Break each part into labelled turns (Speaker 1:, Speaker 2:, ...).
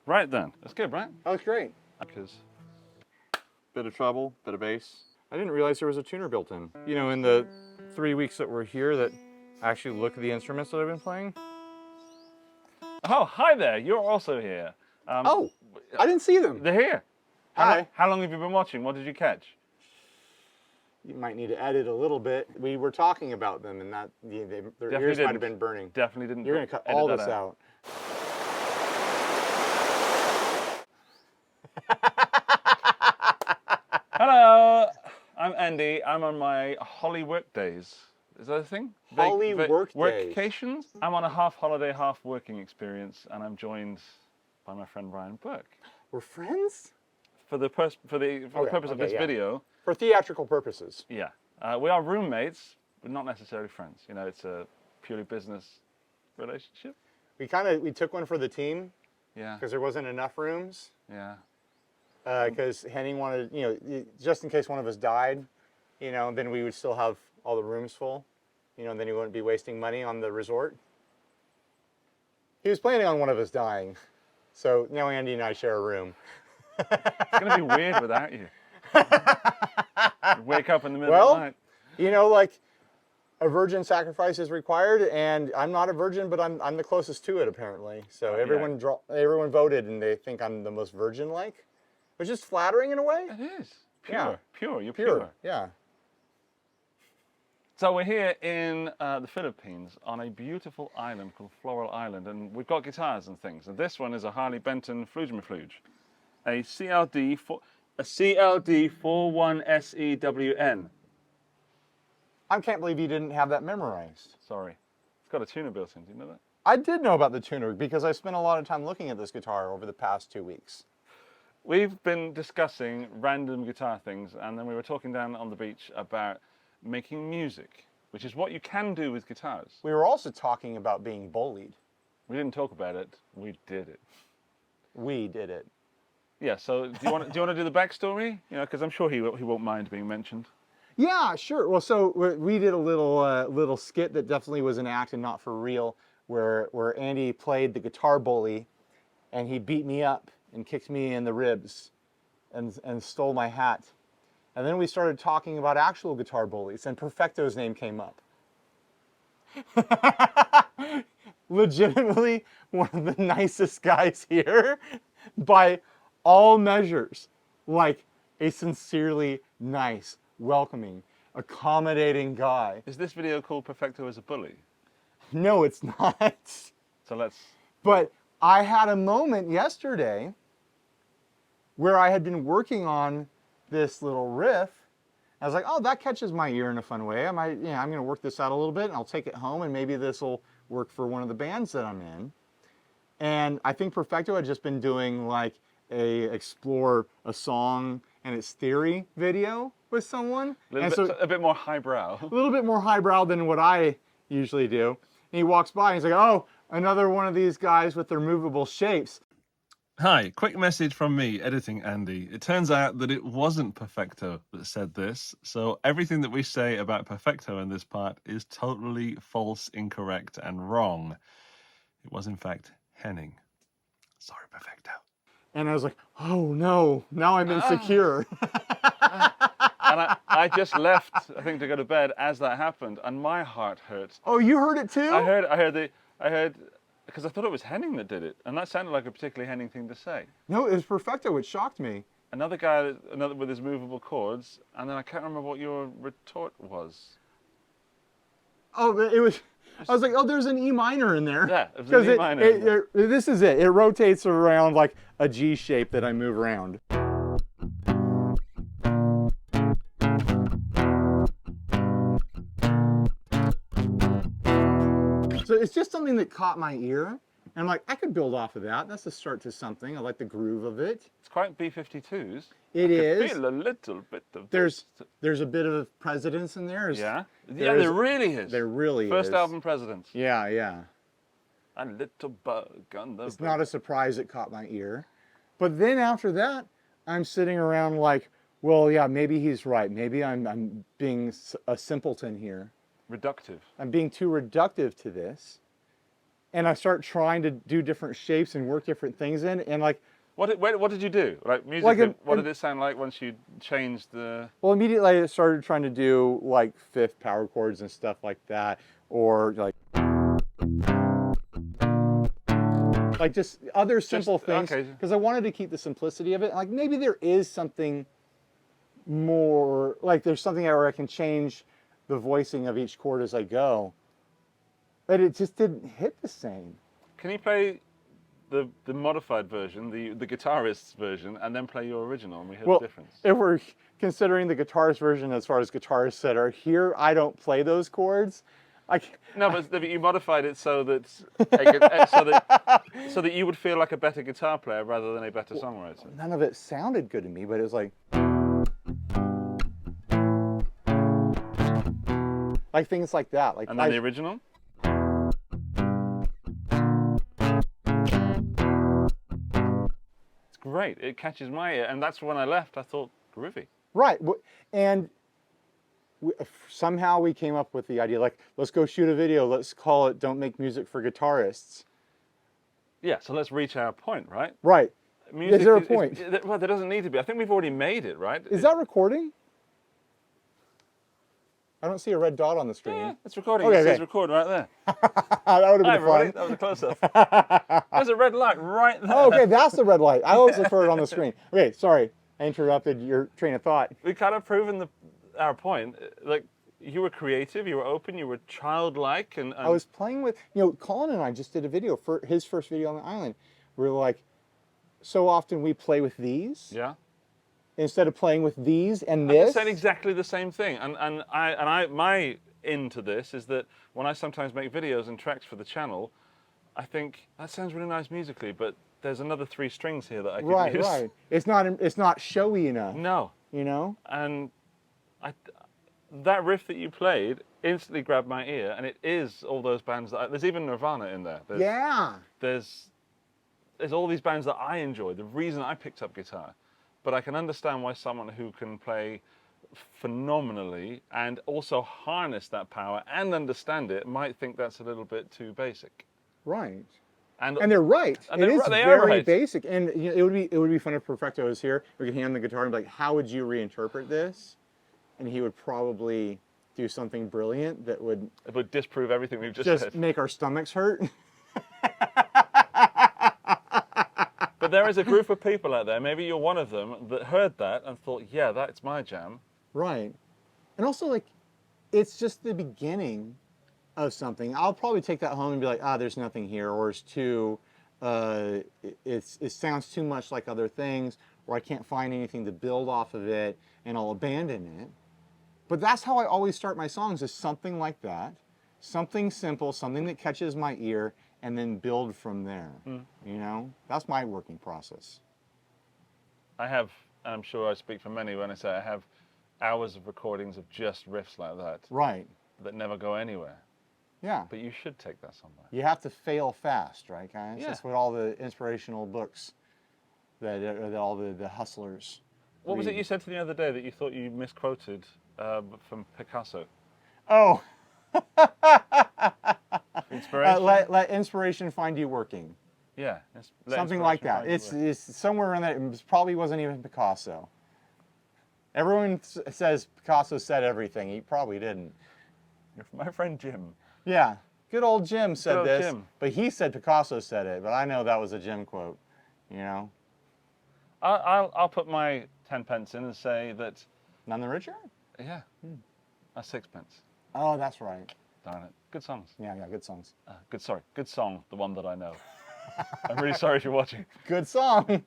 Speaker 1: Right then, that's good, right?
Speaker 2: That was great.
Speaker 1: Because
Speaker 2: Bit of treble, bit of bass. I didn't realize there was a tuner built in. You know, in the 3 weeks that we're here that I actually look at the instruments that I've been playing.
Speaker 1: oh, hi there, you're also here.
Speaker 2: Oh, I didn't see them.
Speaker 1: They're here.
Speaker 2: Hi.
Speaker 1: How long have you been watching? What did you catch?
Speaker 2: You might need to edit a little bit. We were talking about them, and that their ears might have been burning.
Speaker 1: Definitely didn't.
Speaker 2: You're going to cut all this out.
Speaker 1: Hello, I'm Andy. I'm on my Holly work days. Is that a thing?
Speaker 2: Holly work days.
Speaker 1: Workations? I'm on a half holiday, half working experience, and I'm joined by my friend Ryan Burke.
Speaker 2: We're friends?
Speaker 1: For the purpose of this video.
Speaker 2: For theatrical purposes.
Speaker 1: Yeah. We are roommates, but not necessarily friends. You know, it's a purely business relationship.
Speaker 2: We took one for the team.
Speaker 1: Yeah.
Speaker 2: Because there wasn't enough rooms.
Speaker 1: Yeah.
Speaker 2: Because Henning wanted, you know, just in case one of us died, you know, then we would still have all the rooms full, you know, and then he wouldn't be wasting money on the resort. He was planning on one of us dying. So now Andy and I share a room.
Speaker 1: It's going to be weird without you. Wake up in the middle of the night.
Speaker 2: You know, like a virgin sacrifice is required, and I'm not a virgin, but I'm the closest to it apparently. So everyone voted, and they think I'm the most virgin-like, which is flattering in a way.
Speaker 1: It is pure,
Speaker 2: Yeah.
Speaker 1: pure. You're pure.
Speaker 2: Yeah.
Speaker 1: So we're here in the Philippines on a beautiful island called Floral Island, and we've got guitars and things. And this one is a Harley Benton 𝗬𝗎𝗪𝗬𝗠, a CLD41SEWN.
Speaker 2: I can't believe you didn't have that memorized.
Speaker 1: Sorry, it's got a tuner built in. Do you know that?
Speaker 2: I did know about the tuner because I spent a lot of time looking at this guitar over the past 2 weeks.
Speaker 1: We've been discussing random guitar things, and then we were talking down on the beach about making music, which is what you can do with guitars.
Speaker 2: We were also talking about being bullied.
Speaker 1: We didn't talk about it. We did it.
Speaker 2: We did it.
Speaker 1: Yeah. So do you want to do the backstory? You know, because I'm sure he won't mind being mentioned.
Speaker 2: Yeah, sure. Well, so we did a little skit that definitely was an act and not for real, where Andy played the guitar bully, and he beat me up and kicked me in the ribs, and stole my hat. And then we started talking about actual guitar bullies, and Perfecto's name came up. Legitimately one of the nicest guys here, by all measures. Like a sincerely nice, welcoming, accommodating guy.
Speaker 1: Is this video called Perfecto as a Bully?
Speaker 2: No, it's not.
Speaker 1: So let's...
Speaker 2: But I had a moment yesterday where I had been working on this little riff. I was like, oh, that catches my ear in a fun way. I'm going to work this out a little bit, and I'll take it home, and maybe this will work for one of the bands that I'm in. And I think Perfecto had just been doing like explore a song and its theory video with someone.
Speaker 1: A bit more highbrow.
Speaker 2: A little bit more highbrow than what I usually do. And he walks by and he's like, oh, another one of these guys with their movable shapes.
Speaker 3: Hi, quick message from me, editing Andy. It turns out that it wasn't Perfecto that said this, so everything that we say about Perfecto in this part is totally false, incorrect, and wrong. It was, in fact, Henning. Sorry, Perfecto.
Speaker 2: And I was like, oh no, now I'm insecure.
Speaker 1: And I just left, I think, to go to bed as that happened, and my heart hurt.
Speaker 2: Oh, you heard it too?
Speaker 1: I heard, because I thought it was Henning that did it, and that sounded like a particularly Henning thing to say.
Speaker 2: No, it was Perfecto, it shocked me.
Speaker 1: Another guy, with his movable chords, and then I can't remember what your retort was.
Speaker 2: Oh, it was, I was like, oh, there's an E minor in there.
Speaker 1: Yeah, it was an E minor.
Speaker 2: This is it. It rotates around like a G shape that I move around. So it's just something that caught my ear. And I'm like, I could build off of that. That's a start to something. I like the groove of it.
Speaker 1: It's quite B-52s.
Speaker 2: It is.
Speaker 1: I feel a little bit of
Speaker 2: There's a bit of Presidents in there.
Speaker 1: Yeah? There really is.
Speaker 2: There really is.
Speaker 1: First album Presidents.
Speaker 2: Yeah, yeah.
Speaker 1: A little bug on the...
Speaker 2: It's not a surprise it caught my ear. But then after that, I'm sitting around like, well, yeah, maybe he's right. Maybe I'm being a simpleton here.
Speaker 1: Reductive.
Speaker 2: I'm being too reductive to this. and I start trying to do different shapes and work different things in, and like.
Speaker 1: What did you do? Like music,
Speaker 2: Like
Speaker 1: what did it sound like once you changed the...
Speaker 2: Well, immediately I started trying to do like fifth power chords and stuff like that, or like just other simple things, because I wanted to keep the simplicity of it. Like maybe there is something more, like there's something where I can change the voicing of each chord as I go, but it just didn't hit the same.
Speaker 1: Can you play the modified version, the Guitarists version, and then play your original, and we hear the difference?
Speaker 2: If we're considering the guitarist version as far as guitarists said are here, I don't play those chords.
Speaker 1: No, but you modified it so that so that you would feel like a better guitar player rather than a better songwriter.
Speaker 2: None of it sounded good to me, but it was like things like that. Like,
Speaker 1: and then the original? It's great. It catches my ear, and that's when I left. I thought, groovy.
Speaker 2: Right, and somehow we came up with the idea, like, let's go shoot a video. Let's call it "Don't Make Music for Guitarists."
Speaker 1: Yeah, so let's reach our point, right?
Speaker 2: Right.
Speaker 1: Music
Speaker 2: is there a point?
Speaker 1: Well, there doesn't need to be. I think we've already made it, right?
Speaker 2: Is that recording? I don't see a red dot on the screen.
Speaker 1: Yeah, it's recording.
Speaker 2: Okay,
Speaker 1: It says record right there.
Speaker 2: That would have been fun.
Speaker 1: That was a close-up. There's a red light right there.
Speaker 2: Oh, okay, that's the red light. I always look for it on the screen. Okay, sorry. I interrupted your train of thought.
Speaker 1: We kind of proven our point. Like, you were creative, you were open, you were childlike, and
Speaker 2: I was playing with, Colin and I just did a video for his first video on the island. We were like, so often we play with these.
Speaker 1: Yeah.
Speaker 2: Instead of playing with these and
Speaker 1: I
Speaker 2: this.
Speaker 1: said exactly the same thing, and my into this is that when I sometimes make videos and tracks for the channel, I think that sounds really nice musically, but there's another 3 strings here that I could use.
Speaker 2: Right. It's not showy enough.
Speaker 1: No. And that riff that you played instantly grabbed my ear, and it is all those bands that there's even Nirvana in there. There's all these bands that I enjoy. The reason I picked up guitar. But I can understand why someone who can play phenomenally and also harness that power and understand it might think that's a little bit too basic.
Speaker 2: Right. And they're right. It is very basic. And it would be fun if Perfecto was here. We could hand him the guitar and be like, how would you reinterpret this? And he would probably do something brilliant that would...
Speaker 1: It would disprove everything we've just said.
Speaker 2: Just make our stomachs hurt.
Speaker 1: But there is a group of people out there, maybe you're one of them, that heard that and thought, yeah, that's my jam.
Speaker 2: Right. And also, like, it's just the beginning of something. I'll probably take that home and be like, there's nothing here, or it's too, it sounds too much like other things, or I can't find anything to build off of it, and I'll abandon it. But that's how I always start my songs, is something like that. Something simple, something that catches my ear, and then build from there. That's my working process.
Speaker 1: I have, and I'm sure I speak for many when I say I have hours of recordings of just riffs like that.
Speaker 2: Right.
Speaker 1: That never go anywhere.
Speaker 2: Yeah.
Speaker 1: But you should take that somewhere.
Speaker 2: You have to fail fast, right, guys?
Speaker 1: Yeah.
Speaker 2: That's what all the inspirational books, that all the hustlers
Speaker 1: What was
Speaker 2: read.
Speaker 1: it you said to me the other day that you thought you misquoted from Picasso?
Speaker 2: Oh.
Speaker 1: Inspiration?
Speaker 2: Let inspiration find you working.
Speaker 1: Yeah.
Speaker 2: Something like that. It's somewhere in that. It probably wasn't even Picasso. Everyone says Picasso said everything. He probably didn't.
Speaker 1: My friend Jim.
Speaker 2: Yeah. Good old Jim said this.
Speaker 1: Jim.
Speaker 2: But he said Picasso said it. But I know that was a Jim quote.
Speaker 1: I'll put my 10 pence in and say that...
Speaker 2: None the richer?
Speaker 1: Yeah. That's 6 pence.
Speaker 2: Oh, that's right.
Speaker 1: Darn it. Good songs.
Speaker 2: Yeah, good songs.
Speaker 1: Good song, the one that I know. I'm really sorry if you're watching.
Speaker 2: Good song.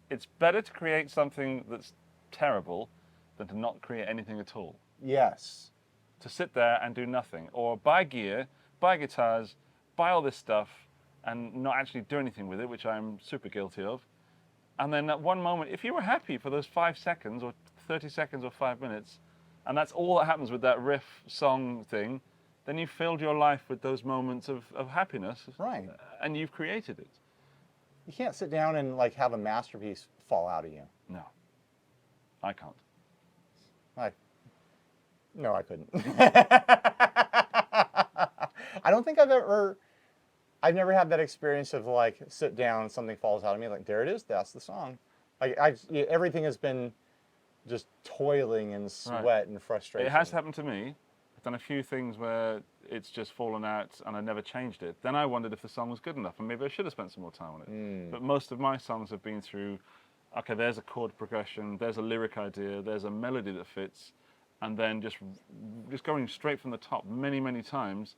Speaker 1: It's better to create something that's terrible than to not create anything at all.
Speaker 2: Yes.
Speaker 1: To sit there and do nothing. Or buy gear, buy guitars, buy all this stuff, and not actually do anything with it, which I'm super guilty of. And then at one moment, if you were happy for those 5 seconds or 30 seconds or 5 minutes, and that's all that happens with that riff song thing, then you've filled your life with those moments of happiness.
Speaker 2: Right.
Speaker 1: And you've created it.
Speaker 2: You can't sit down and like have a masterpiece fall out of you.
Speaker 1: No. I can't.
Speaker 2: No, I couldn't. don't think I've never had that experience of like sit down and something falls out of me like there it is, that's the song. Like everything has been just toiling and sweat and frustration.
Speaker 1: It has happened to me. I've done a few things where it's just fallen out and I never changed it. Then I wondered if the song was good enough and maybe I should have spent some more time on it. But most of my songs have been through, okay, there's a chord progression, there's a lyric idea, there's a melody that fits, and then just going straight from the top many, many times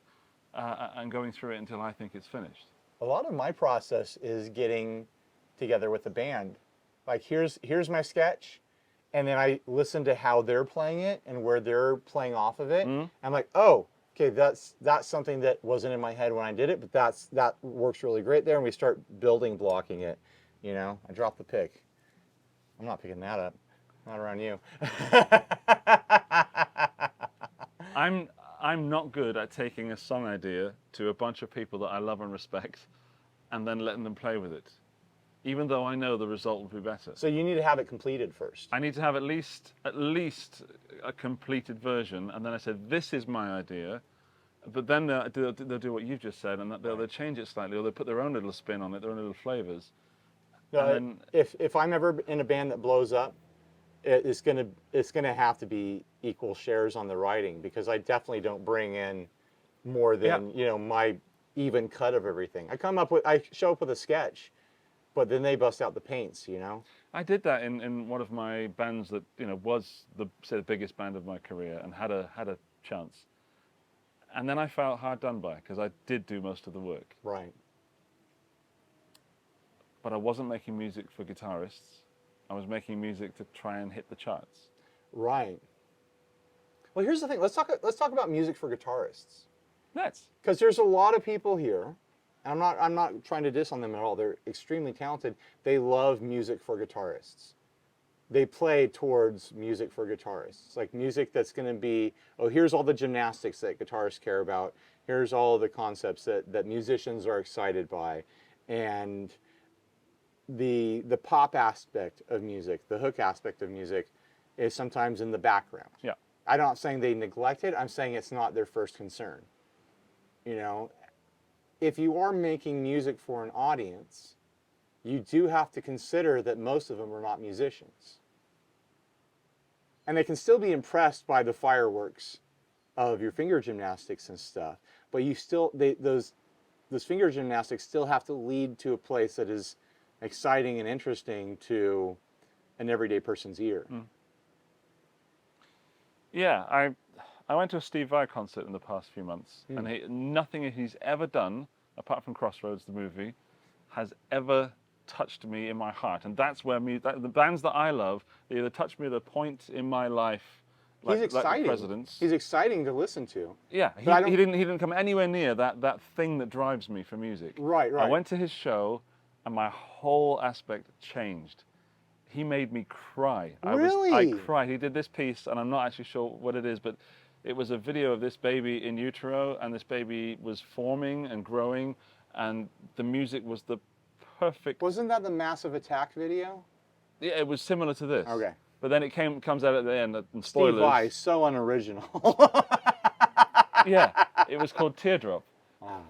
Speaker 1: and going through it until I think it's finished.
Speaker 2: A lot of my process is getting together with the band. Like here's my sketch, and then I listen to how they're playing it and where they're playing off of it. I'm like, oh, okay, that's something that wasn't in my head when I did it, but that works really great there, and we start building blocking it. You know, I drop the pick. I'm not picking that up. Not around you.
Speaker 1: I'm not good at taking a song idea to a bunch of people that I love and respect and then letting them play with it, even though I know the result will be better.
Speaker 2: So you need to have it completed first.
Speaker 1: I need to have at least a completed version, and then I said, this is my idea, but then they'll do what you've just said, and they'll change it slightly, or they'll put their own little spin on it, their own little flavors.
Speaker 2: No, if I'm ever in a band that blows up, it's gonna have to be equal shares on the writing, because I definitely don't bring in more than you know my even cut of everything. I show up with a sketch, but then they bust out the paints. You know.
Speaker 1: I did that in one of my bands that was the biggest band of my career and had a chance, and then I felt hard done by because I did do most of the work.
Speaker 2: Right.
Speaker 1: But I wasn't making music for guitarists. I was making music to try and hit the charts.
Speaker 2: Right. Well, here's the thing. Let's talk about music for guitarists.
Speaker 1: Let's.
Speaker 2: Because there's a lot of people here. And I'm not trying to diss on them at all. They're extremely talented. They love music for guitarists. They play towards music for guitarists. It's like music that's going to be, oh, here's all the gymnastics that guitarists care about. Here's all the concepts that musicians are excited by. And the pop aspect of music, the hook aspect of music, is sometimes in the background.
Speaker 1: Yeah.
Speaker 2: I'm not saying they neglect it. I'm saying it's not their first concern. You know, if you are making music for an audience, you do have to consider that most of them are not musicians. And they can still be impressed by the fireworks of your finger gymnastics and stuff, but you still, those finger gymnastics still have to lead to a place that is exciting and interesting to an everyday person's ear.
Speaker 1: Yeah, I went to a Steve Vai concert in the past few months, and nothing he's ever done, apart from Crossroads, the movie, has ever touched me in my heart. And that's where the bands that I love, they either touch me at a point in my life, like,
Speaker 2: he's exciting.
Speaker 1: Like the Presidents.
Speaker 2: He's exciting to listen to.
Speaker 1: Yeah, he didn't come anywhere near that thing that drives me for music.
Speaker 2: Right, right.
Speaker 1: I went to his show, and my whole aspect changed. He made me cry.
Speaker 2: Really?
Speaker 1: I cried. He did this piece, and I'm not actually sure what it is, but it was a video of this baby in utero, and this baby was forming and growing, and the music was the perfect...
Speaker 2: Wasn't that the Massive Attack video?
Speaker 1: Yeah, it was similar to this.
Speaker 2: Okay.
Speaker 1: But then it comes out at the end, and spoilers.
Speaker 2: Steve Vai, so unoriginal.
Speaker 1: Yeah, it was called Teardrop.
Speaker 2: Wow.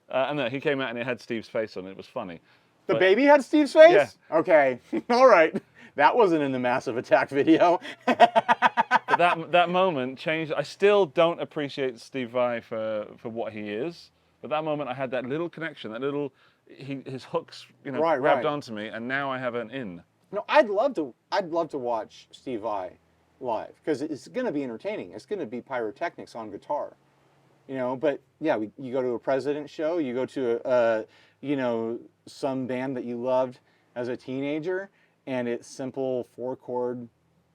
Speaker 1: And then he came out and it had Steve's face on it. It was funny.
Speaker 2: The baby had Steve's face?
Speaker 1: Yeah.
Speaker 2: Okay, all right. That wasn't in the Massive Attack video.
Speaker 1: But that moment changed. I still don't appreciate Steve Vai for what he is. But that moment I had that little connection, his hooks, grabbed onto me, and now I have an in.
Speaker 2: No, I'd love to watch Steve Vai live, because it's going to be entertaining. It's going to be pyrotechnics on guitar, But yeah, you go to a President show, you go to some band that you loved as a teenager, and it's simple 4-chord,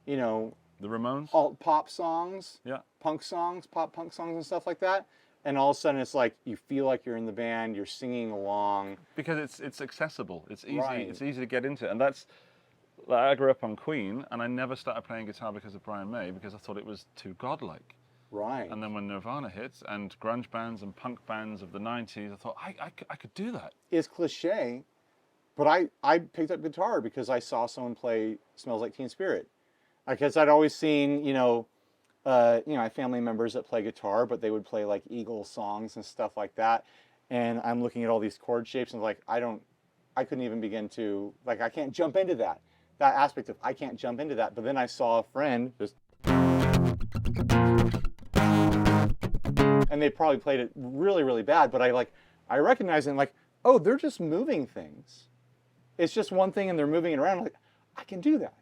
Speaker 2: the
Speaker 1: Ramones,
Speaker 2: alt pop songs,
Speaker 1: punk songs,
Speaker 2: pop punk songs and stuff like that. And all of a sudden, it's like you feel like you're in the band, you're singing along.
Speaker 1: Because it's accessible, it's easy,
Speaker 2: Right.
Speaker 1: It's easy to get into, and that's. I grew up on Queen, and I never started playing guitar because of Brian May, because I thought it was too godlike.
Speaker 2: Right.
Speaker 1: And then when Nirvana hit, and grunge bands and punk bands of the 90s, I thought, I could do that.
Speaker 2: It's cliche, but I picked up guitar because I saw someone play Smells Like Teen Spirit. Because I'd always seen, you know, I have family members that play guitar, but they would play like Eagles songs and stuff like that. And I'm looking at all these chord shapes and like, I couldn't even begin to, like, I can't jump into that aspect of, I can't jump into that. But then I saw a friend just, and they probably played it really, really bad, but I recognize it and like, oh, they're just moving things. It's just one thing and they're moving it around. I'm like, I can do that.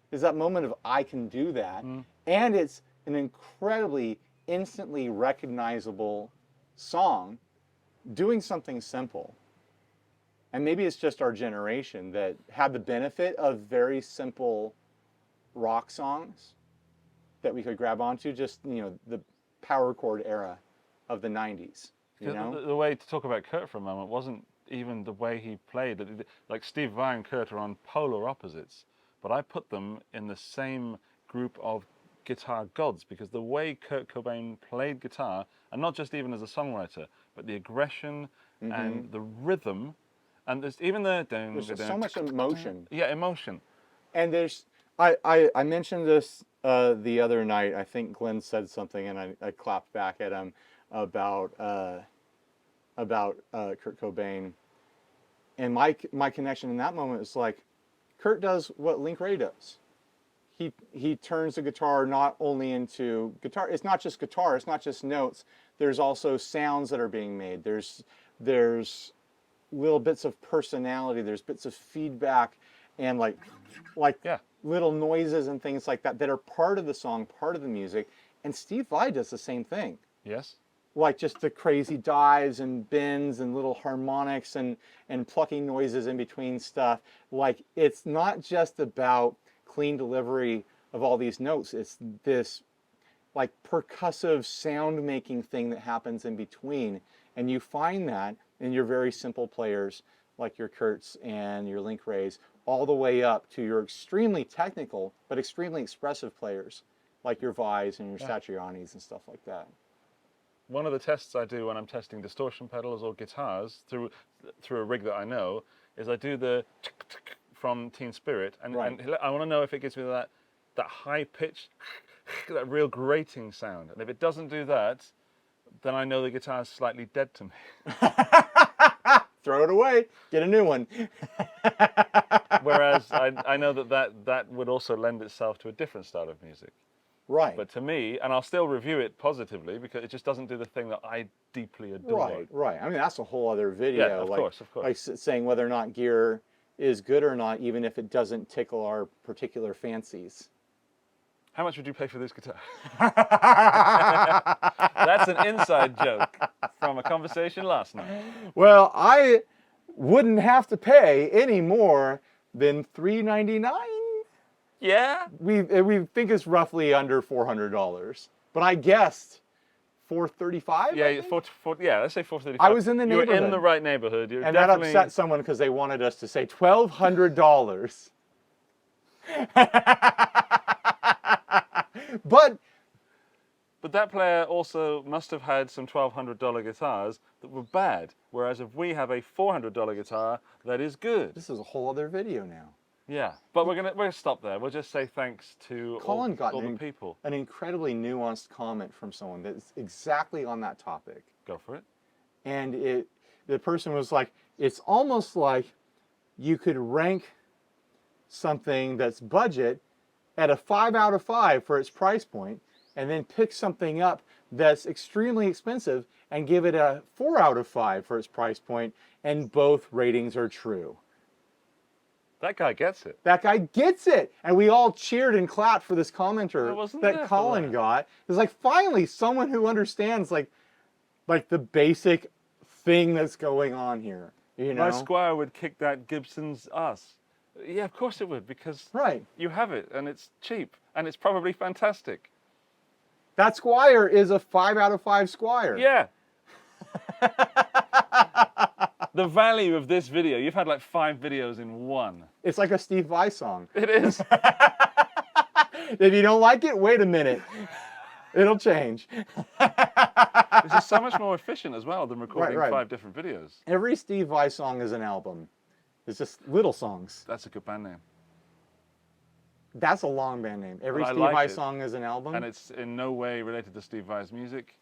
Speaker 2: There's that moment of I can do that. And it's an incredibly instantly recognizable song doing something simple. And maybe it's just our generation that had the benefit of very simple rock songs that we could grab onto, just, you know, the power chord era of the 90s. You know?
Speaker 1: The way to talk about Kurt for a moment wasn't even the way he played. Like Steve Vai and Kurt are on polar opposites, but I put them in the same group of guitar gods because the way Kurt Cobain played guitar, and not just even as a songwriter, but the aggression and the rhythm, and there's even there's
Speaker 2: so much emotion.
Speaker 1: Yeah, emotion.
Speaker 2: And there's, I mentioned this the other night. I think Glenn said something, and I clapped back at him about Kurt Cobain. And my connection in that moment is like, Kurt does what Ray does. He turns the guitar not only into guitar. It's not just guitar. It's not just notes. There's also sounds that are being made. There's little bits of personality. There's bits of feedback, and like little noises and things like that are part of the song, part of the music. And Steve Vai does the same thing.
Speaker 1: Yes.
Speaker 2: Like just the crazy dives and bends and little harmonics and plucking noises in between stuff. Like, it's not just about clean delivery of all these notes. It's this like percussive sound making thing that happens in between. And you find that in your very simple players like your Kurts and your Rays, all the way up to your extremely technical but extremely expressive players like your Vais and your Satrianis and stuff like that.
Speaker 1: One of the tests I do when I'm testing distortion pedals or guitars through a rig that I know is I do the from Teen Spirit, and I want to know if it gives me that high pitch, that real grating sound. And if it doesn't do that, then I know the guitar's slightly dead to me.
Speaker 2: Throw it away, get a new one.
Speaker 1: Whereas I know that would also lend itself to a different style of music.
Speaker 2: Right.
Speaker 1: But to me, and I'll still review it positively because it just doesn't do the thing that I deeply adore.
Speaker 2: Right. I mean, that's a whole other video.
Speaker 1: Yeah, of course.
Speaker 2: Like saying whether or not gear is good or not, even if it doesn't tickle our particular fancies.
Speaker 1: How much would you pay for this guitar? That's an inside joke from a conversation last night.
Speaker 2: Well, I wouldn't have to pay any more than $399.
Speaker 1: Yeah?
Speaker 2: We think it's roughly under $400, but I guessed $435.
Speaker 1: Yeah, let's say $435.
Speaker 2: I was in the neighborhood.
Speaker 1: You were in the right neighborhood.
Speaker 2: And that upset someone because they wanted us to say $1,200. But
Speaker 1: that player also must have had some $1,200 guitars that were bad. Whereas if we have a $400 guitar that is good.
Speaker 2: This is a whole other video now.
Speaker 1: Yeah, but we're gonna stop there. We'll just say thanks to
Speaker 2: Colin got
Speaker 1: all the people.
Speaker 2: An incredibly nuanced comment from someone that's exactly on that topic.
Speaker 1: Go for it.
Speaker 2: And the person was like, it's almost like you could rank something that's budget at a 5 out of 5 for its price point, and then pick something up that's extremely expensive and give it a 4 out of 5 for its price point, and both ratings are true.
Speaker 1: That guy gets it.
Speaker 2: That guy gets it. And we all cheered and clapped for this commenter that Colin got. It's like, finally, someone who understands like the basic thing that's going on here. You know?
Speaker 1: My Squire would kick that Gibson's ass. Yeah, of course it would, because you have it, and it's cheap, and it's probably fantastic.
Speaker 2: That Squire is a 5 out of 5 Squire.
Speaker 1: Yeah. The value of this video, you've had like 5 videos in one.
Speaker 2: It's like a Steve Vai song.
Speaker 1: It is.
Speaker 2: If you don't like it, wait a minute. It'll change.
Speaker 1: This is so much more efficient as well than recording 5 different videos.
Speaker 2: Every Steve Vai song is an album. It's just little songs.
Speaker 1: That's a good band name.
Speaker 2: That's a long band name. Every
Speaker 1: But I
Speaker 2: Steve
Speaker 1: like
Speaker 2: Vai
Speaker 1: it.
Speaker 2: song is an album.
Speaker 1: And it's in no way related to Steve Vai's music.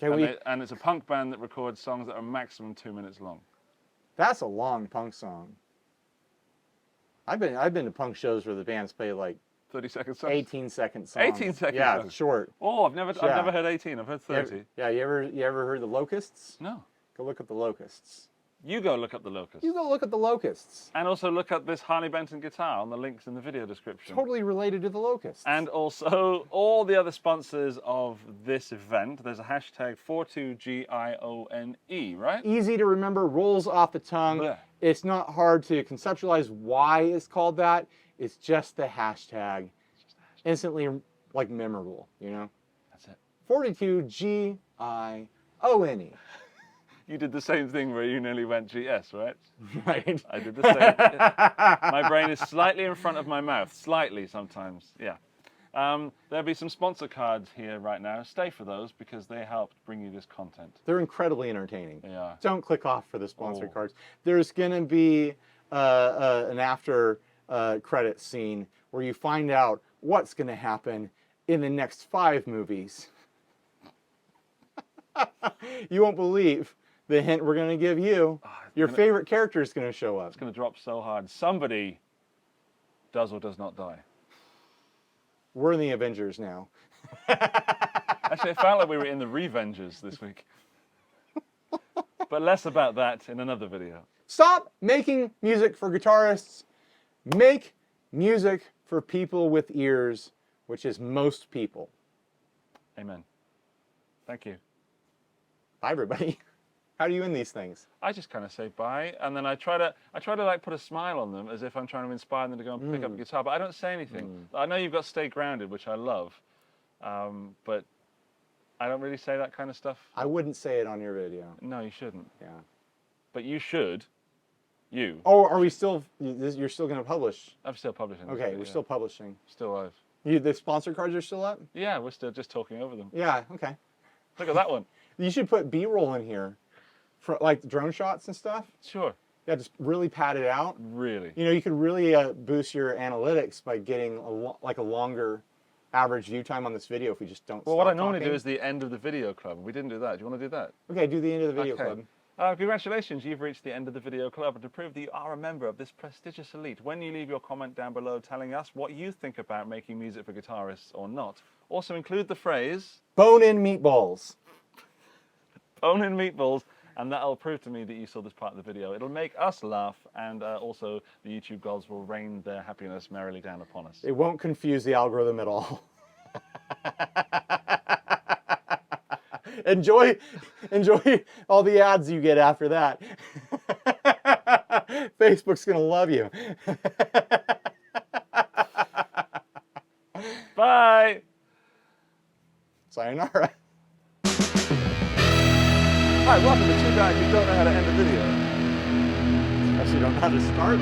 Speaker 2: Okay,
Speaker 1: And it's a punk band that records songs that are maximum 2 minutes long.
Speaker 2: That's a long punk song. I've been to punk shows where the bands play like
Speaker 1: 30-second songs.
Speaker 2: 18-second songs.
Speaker 1: 18-second
Speaker 2: yeah,
Speaker 1: songs.
Speaker 2: short.
Speaker 1: Oh, I've never heard 18. I've heard 30.
Speaker 2: You ever heard the Locusts?
Speaker 1: No.
Speaker 2: Go look up the Locusts.
Speaker 1: You go look up the Locusts.
Speaker 2: You go look at the Locusts.
Speaker 1: And also look up this Harley Benton guitar on the links in the video description.
Speaker 2: Totally related to the Locusts.
Speaker 1: And also all the other sponsors of this event. There's a hashtag 42GIONE, right?
Speaker 2: Easy to remember, rolls off the tongue.
Speaker 1: Blech.
Speaker 2: It's not hard to conceptualize why it's called that. It's just the hashtag. Instantly, like, memorable, you know?
Speaker 1: That's it.
Speaker 2: 42GIONE.
Speaker 1: You did the same thing where you nearly went GS, right?
Speaker 2: Right.
Speaker 1: I did the same. My brain is slightly in front of my mouth. Slightly sometimes, yeah. There'll be some sponsor cards here right now. Stay for those because they helped bring you this content.
Speaker 2: They're incredibly entertaining.
Speaker 1: They are.
Speaker 2: Don't click off for the sponsor cards. There's going to be an after credit scene where you find out what's going to happen in the next 5 movies. You won't believe the hint we're going to give you. Your favorite character is going to show up.
Speaker 1: It's going to drop so hard. Somebody does or does not die.
Speaker 2: We're in the Avengers now.
Speaker 1: Actually, it felt like we were in the Revengers this week. But less about that in another video.
Speaker 2: Stop making music for guitarists. Make music for people with ears, which is most people.
Speaker 1: Amen. Thank you.
Speaker 2: Bye, everybody. How do you end these things?
Speaker 1: I just kind of say bye, and then I try to like put a smile on them as if I'm trying to inspire them to go and pick up a guitar, but I don't say anything. I know you've got Stay Grounded, which I love, but I don't really say that kind of stuff.
Speaker 2: I wouldn't say it on your video.
Speaker 1: No, you shouldn't.
Speaker 2: Yeah.
Speaker 1: But you should. You.
Speaker 2: Oh, are we still? You're still going to publish?
Speaker 1: I'm still publishing. This
Speaker 2: Okay,
Speaker 1: video.
Speaker 2: we're still publishing.
Speaker 1: Still live.
Speaker 2: The sponsor cards are still up?
Speaker 1: Yeah, we're still just talking over them.
Speaker 2: Yeah. Okay.
Speaker 1: Look at that one.
Speaker 2: You should put B-roll in here, for like drone shots and stuff.
Speaker 1: Sure.
Speaker 2: Yeah, just really pad it out.
Speaker 1: Really.
Speaker 2: You know, you could really boost your analytics by getting a longer average view time on this video if we just don't.
Speaker 1: Well,
Speaker 2: stop
Speaker 1: what I normally
Speaker 2: talking.
Speaker 1: do is the end of the video club. We didn't do that. Do you want to do that?
Speaker 2: Okay, do the end of the video
Speaker 1: Okay.
Speaker 2: club.
Speaker 1: Congratulations, you've reached the end of the video club, and to prove that you are a member of this prestigious elite, when you leave your comment down below telling us what you think about making music for guitarists or not, also include the phrase
Speaker 2: Bone-in meatballs.
Speaker 1: bone in meatballs, and that'll prove to me that you saw this part of the video. It'll make us laugh, and also the YouTube gods will rain their happiness merrily down upon us.
Speaker 2: It won't confuse the algorithm at all. Enjoy all the ads you get after that. Facebook's gonna love you.
Speaker 1: Bye!
Speaker 2: Sayonara.
Speaker 1: Hi, welcome to two guys who don't know how to end a video.
Speaker 2: Especially don't know how to start.